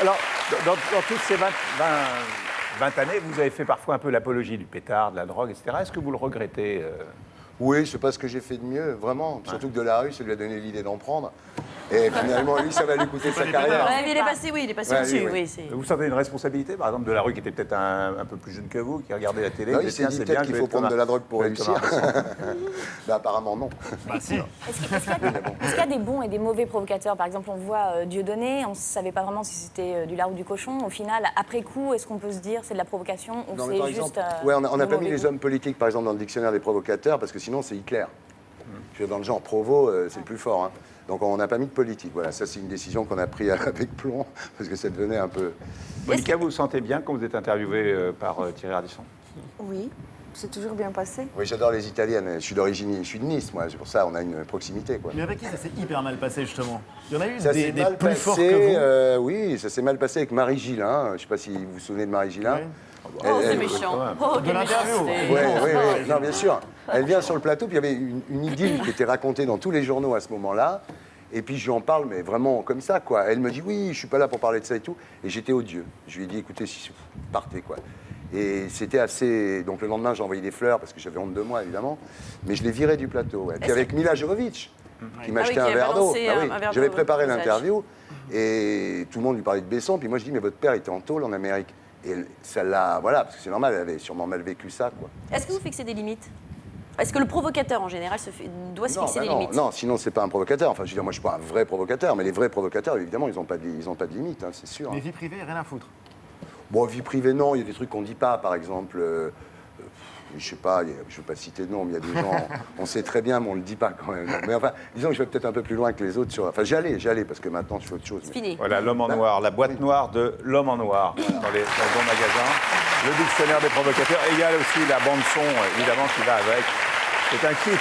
Alors, dans toutes ces 20 années, vous avez fait parfois un peu l'apologie du pétard, de la drogue, etc. Est-ce que vous le regrettez Oui, je sais pas ce que j'ai fait de mieux, vraiment. Surtout que Delarue, ça lui a donné l'idée d'en prendre. Et finalement, lui, ça va lui coûter sa carrière. Ouais, mais il est passé Ouais, au-dessus. lui, oui. Oui, Vous sentez une responsabilité, par exemple, de la rue qui était peut-être un peu plus jeune que vous, qui regardait la télé Non, qui il disait, s'est tiens, dit c'est peut-être bien, qu'il je vais faut être prendre comme de la drogue pour je vais être réussir. comme un- Bah, apparemment, non. Bah si. Est-ce qu'il y a des bons et des mauvais provocateurs? Par exemple, on voit Dieudonné, on ne savait pas vraiment si c'était du lard ou du cochon. Au final, après coup, est-ce qu'on peut se dire c'est de la provocation ou Non, mais par c'est exemple, juste. ouais, on n'a du pas mis mauvais les goût? hommes politiques, par exemple, dans le dictionnaire des provocateurs, parce que sinon, c'est Hitler. Je veux dire, dans le genre provo, c'est le plus fort. Hein. Donc, on n'a pas mis de politique. Voilà, ça, c'est une décision qu'on a prise avec plomb, parce que ça devenait un peu... Monica, vous vous sentez bien quand vous êtes interviewé par Thierry Ardisson? Oui, c'est toujours bien passé. Oui, j'adore les Italiennes. Je suis d'origine, je suis de Nice, moi. C'est pour ça, on a une proximité, quoi. Mais avec qui ça s'est hyper mal passé, justement? Il y en a eu Ça des s'est mal plus forts passé, que vous. oui, ça s'est mal passé avec Marie Gillin. Je ne sais pas si vous vous souvenez de Marie Gillin. Oui. Oh, c'est méchant. Oh, De quelle l'interview. méchanceté. Oui, oui, oui. Non, bien sûr. Elle vient sur le plateau, puis il y avait une idylle qui était racontée dans tous les journaux à ce moment-là. Et puis je lui en parle, mais vraiment comme ça, quoi. Elle me dit, oui, je suis pas là pour parler de ça et tout. Et j'étais odieux. Je lui ai dit, écoutez, si partez, quoi. Et c'était assez... Donc le lendemain, j'ai envoyé des fleurs, parce que j'avais honte de moi, évidemment. Mais je l'ai viré du plateau, ouais. Puis avec Mila Jovovich, qui m'a Ah oui, acheté qui un a verre d'eau. balancé Bah oui. un verre J'avais d'eau préparé au visage. l'interview, et tout le monde lui parlait de Besson. Puis moi, je dis, mais votre père était en tôle en Amérique. Et ça l'a... Voilà, parce que c'est normal, elle avait sûrement mal vécu ça, quoi. Est-ce que vous fixez des limites? Est-ce que le provocateur, en général, doit se fixer bah des non, limites? non, sinon c'est pas un provocateur. Enfin, je veux dire, moi je suis pas un vrai provocateur, mais les vrais provocateurs, évidemment, ils n'ont pas de limite, hein, c'est sûr. Mais Hein. vie privée, rien à foutre. Bon, vie privée, non, il y a des trucs qu'on dit pas, par exemple. Je sais pas, je veux pas citer de nom, mais il y a des gens, on sait très bien, mais on le dit pas quand même. Mais enfin, disons que je vais peut-être un peu plus loin que les autres. Enfin, j'allais, parce que maintenant je fais autre chose. C'est fini. Voilà, l'homme en noir, la boîte noire de l'homme en noir dans les bons magasins. Le dictionnaire des provocateurs égale aussi la bande-son, évidemment, qui va avec. C'est un kit.